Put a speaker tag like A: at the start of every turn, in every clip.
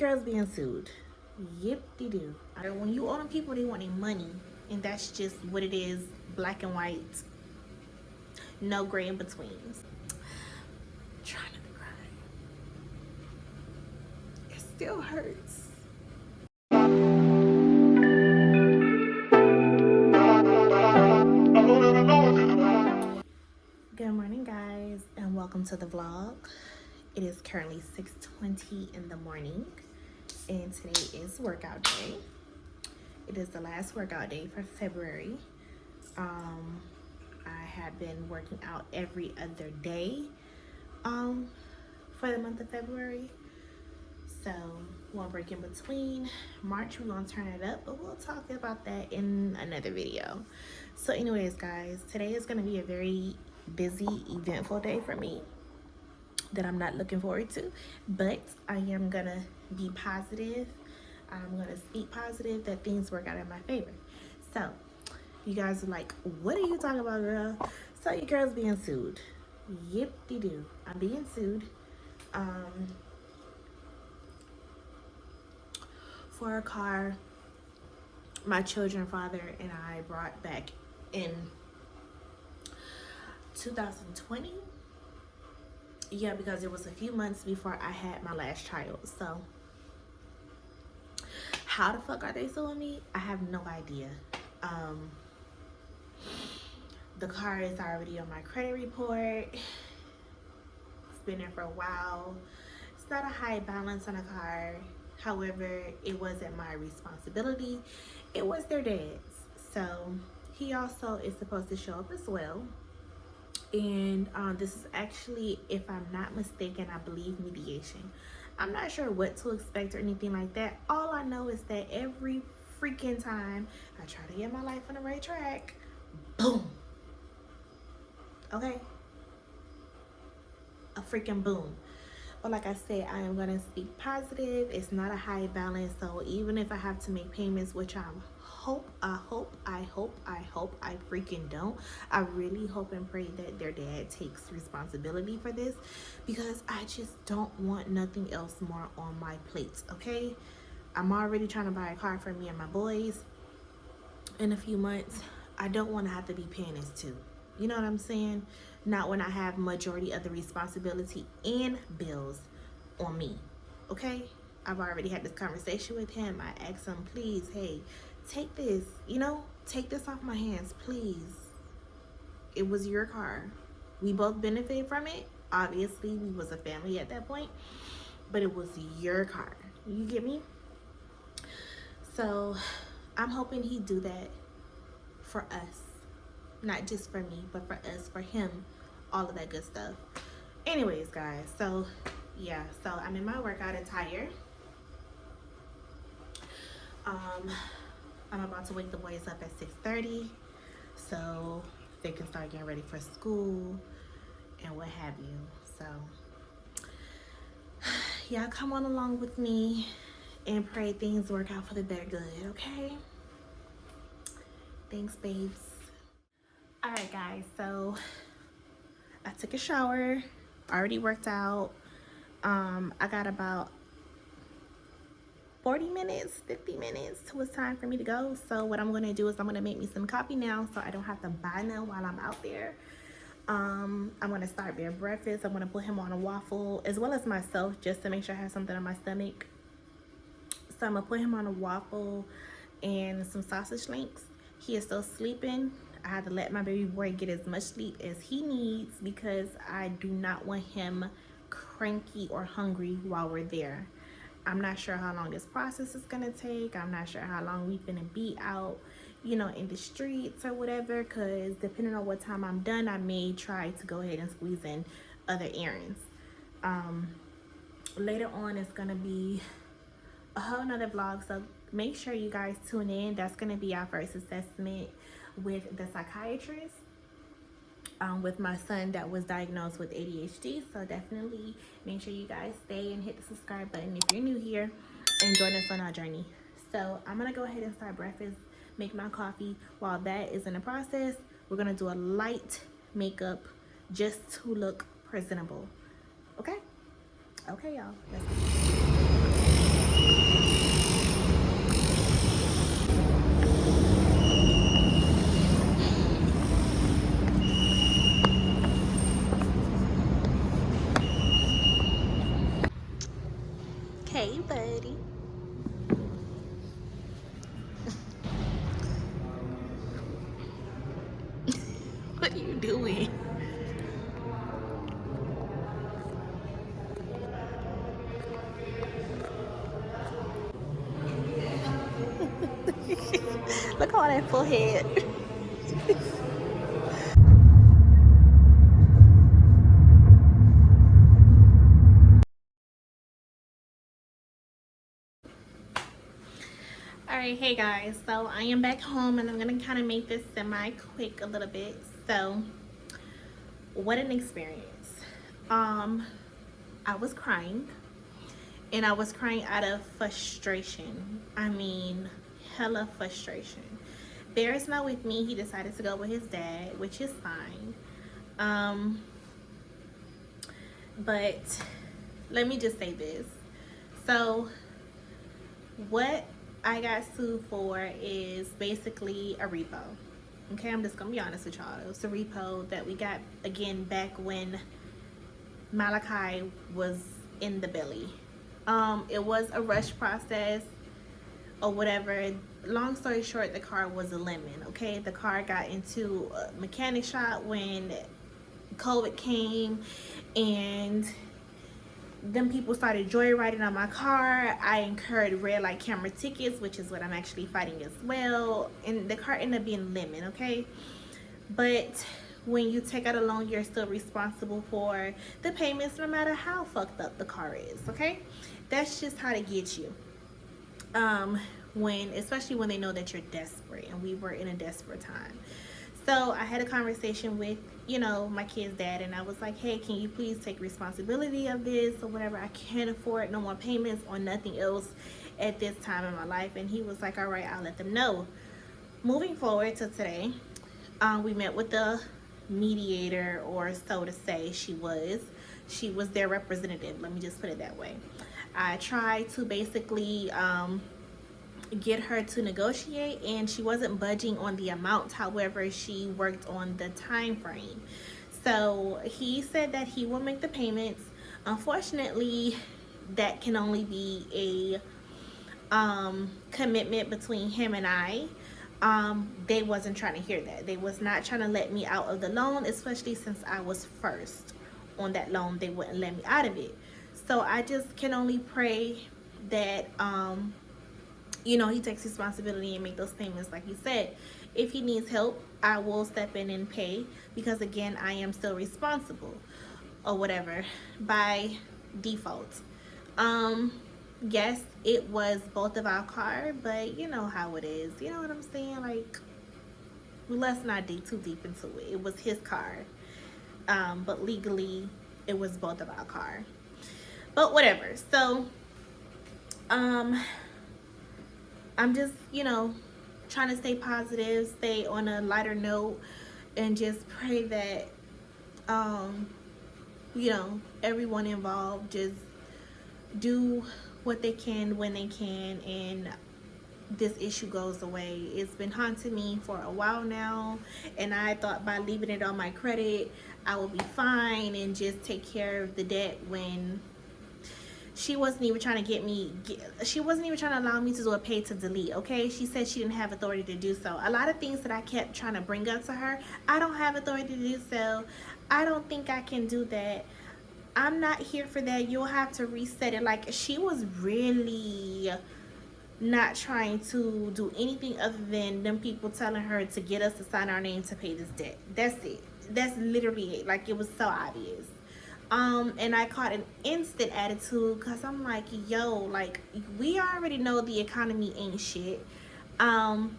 A: girl's being sued. Yip-de-doo. When you owe them people, they want their money. And that's just what it is. Black and white. No gray in betweens. Try not to cry. It still hurts. Good morning, guys, and welcome to the vlog. It is currently 6:20 in the morning, and today is workout day. It is the last workout day for February. I have been working out every other day for the month of February. So one break in between. March we're gonna turn it up, but we'll talk about that in another video. So anyways, guys, today is gonna be a very busy, eventful day for me that I'm not looking forward to, but I am gonna be positive. I'm gonna speak positive that things work out in my favor. So you guys are like, what are you talking about, girl? So your girl's being sued. Yip-de-doo. I'm being sued for a car my children's father and I brought back in 2020. Yeah, because it was a few months before I had my last child. So how the fuck are they suing me? I have no idea. The car is already on my credit report. It's been there for a while. It's not a high balance on a car. However, it wasn't my responsibility. It was their dad's. So he also is supposed to show up as well. And this is actually, if I'm not mistaken, I believe mediation. I'm not sure what to expect or anything like that. All I know is that every freaking time I try to get my life on the right track, boom. Okay? A freaking boom. But like I said, I am going to speak positive. It's not a high balance. So even if I have to make payments, which I freaking don't. I really hope and pray that their dad takes responsibility for this, because I just don't want nothing else more on my plate, okay? I'm already trying to buy a car for me and my boys in a few months. I don't want to have to be paying this too. You know what I'm saying? Not when I have majority of the responsibility and bills on me, okay? I've already had this conversation with him. I asked him, please, hey, take this, take this off my hands, please. It was your car. We both benefited from it. Obviously, we was a family at that point, but it was your car. You get me? So I'm hoping he do that for us. Not just for me, but for us, for him, all of that good stuff. Anyways, guys, so yeah, so I'm in my workout attire. I'm about to wake the boys up at 6:30 so they can start getting ready for school and what have you. So y'all come on along with me and pray things work out for the better good, okay? Thanks, babes. All right, guys, so I took a shower, already worked out. I got about 40 minutes, 50 minutes till it's time for me to go. So what I'm gonna do is I'm gonna make me some coffee now so I don't have to buy none while I'm out there. I'm gonna start Bear breakfast. I'm gonna put him on a waffle as well as myself, just to make sure I have something on my stomach. So I'm gonna put him on a waffle and some sausage links. He is still sleeping. I had to let my baby boy get as much sleep as he needs because I do not want him cranky or hungry while we're there. I'm not sure how long this process is gonna take. I'm not sure how long we're gonna be out, in the streets or whatever, because depending on what time I'm done, I may try to go ahead and squeeze in other errands. Later on, it's gonna be a whole nother vlog, so make sure you guys tune in. That's gonna be our first assessment with the psychiatrist with my son that was diagnosed with ADHD. So definitely make sure you guys stay and hit the subscribe button if you're new here and join us on our journey. So I'm gonna go ahead and start breakfast, make my coffee. While that is in the process, we're gonna do a light makeup just to look presentable. Okay, y'all, let's go. Hey, buddy. What are you doing? Look at all that full head. Alright, hey guys. So I am back home and I'm gonna kind of make this semi-quick a little bit. So, what an experience. Um, I was crying. And I was crying out of frustration. I mean, hella frustration. Bear is not with me. He decided to go with his dad, which is fine. Um, but let me just say this. So, what I got sued for is basically a repo. Okay, I'm just gonna be honest with y'all. It was a repo that we got again back when Malachi was in the belly. It was a rush process or whatever. Long story short, the car was a lemon. Okay, the car got into a mechanic shop when COVID came, and then people started joyriding on my car. I incurred red light camera tickets, which is what I'm actually fighting as well. And the car ended up being lemon, okay? But when you take out a loan, you're still responsible for the payments no matter how fucked up the car is, okay? That's just how to get you. Especially when they know that you're desperate, and we were in a desperate time. So I had a conversation with, my kid's dad, and I was like, hey, can you please take responsibility of this or whatever? I can't afford no more payments or nothing else at this time in my life. And he was like, all right, I'll let them know. Moving forward to today, we met with the mediator, or so to say. She was their representative, let me just put it that way. I tried to basically get her to negotiate, and she wasn't budging on the amount. However, she worked on the time frame. So he said that he will make the payments. Unfortunately, that can only be a commitment between him and I. They wasn't trying to hear that. They was not trying to let me out of the loan, especially since I was first on that loan. They wouldn't let me out of it. So I just can only pray that he takes responsibility and make those payments like he said. If he needs help, I will step in and pay, because again, I am still responsible or whatever by default. Yes, it was both of our car, but you know how it is. You know what I'm saying? Like, let's not dig too deep into it. It was his car, but legally, it was both of our car. But whatever. So, I'm just, trying to stay positive, stay on a lighter note, and just pray that, everyone involved just do what they can when they can, and this issue goes away. It's been haunting me for a while now, and I thought by leaving it on my credit, I would be fine and just take care of the debt, when she wasn't even trying to she wasn't even trying to allow me to do a pay to delete. Okay, she said she didn't have authority to do so. A lot of things that I kept trying to bring up to her, I don't have authority to do so. I don't think I can do that. I'm not here for that. You'll have to reset it. Like, she was really not trying to do anything other than them people telling her to get us to sign our name to pay this debt. That's it. That's literally it. Like, it was so obvious. And I caught an instant attitude, because I'm like, yo, like, we already know the economy ain't shit. But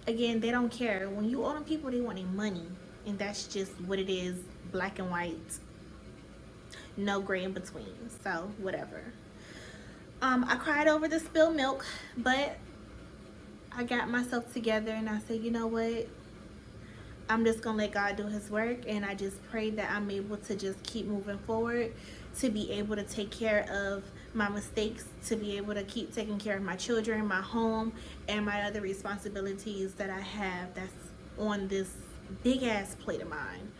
A: again, they don't care. When you owe them people, they want their money. And that's just what it is, black and white. No gray in between. So, whatever. I cried over the spilled milk, but I got myself together and I said, you know what? I'm just gonna let God do his work, and I just pray that I'm able to just keep moving forward, to be able to take care of my mistakes, to be able to keep taking care of my children, my home, and my other responsibilities that I have that's on this big ass plate of mine.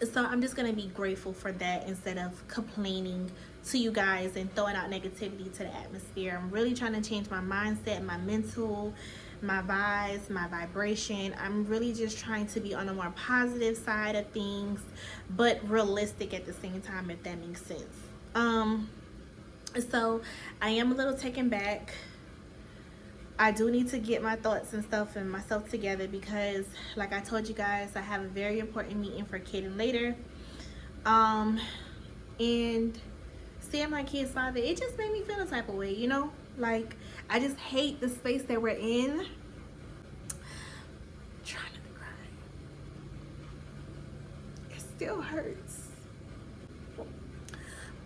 A: So I'm just gonna be grateful for that instead of complaining to you guys and throwing out negativity to the atmosphere. I'm really trying to change my mindset, my mental, my vibes, my vibration. I'm really just trying to be on a more positive side of things, but realistic at the same time, if that makes sense. Um, so I am a little taken back. I do need to get my thoughts and stuff and myself together because, like I told you guys, I have a very important meeting for Kaden later. Um, and seeing my kid's father, it just made me feel a type of way, you know? Like, I just hate the space that we're in. I'm trying not to cry. It still hurts.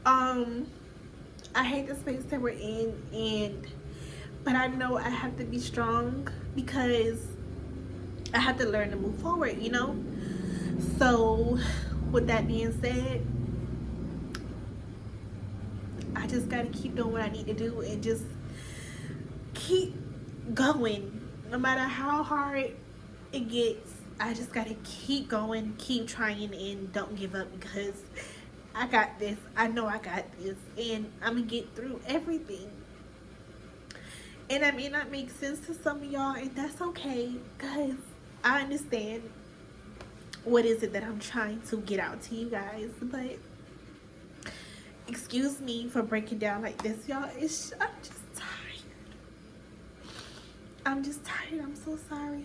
A: Um, I hate the space that we're in, and but I know I have to be strong because I have to learn to move forward, you know? So, with that being said, I just gotta keep doing what I need to do and just keep going. No matter how hard it gets, I just gotta keep going, keep trying, and don't give up because I got this. I know I got this, and I'm gonna get through everything. And that may not make sense to some of y'all, and that's okay because I understand what is it that I'm trying to get out to you guys, but excuse me for breaking down like this, y'all. I'm just tired. I'm just tired. I'm so sorry.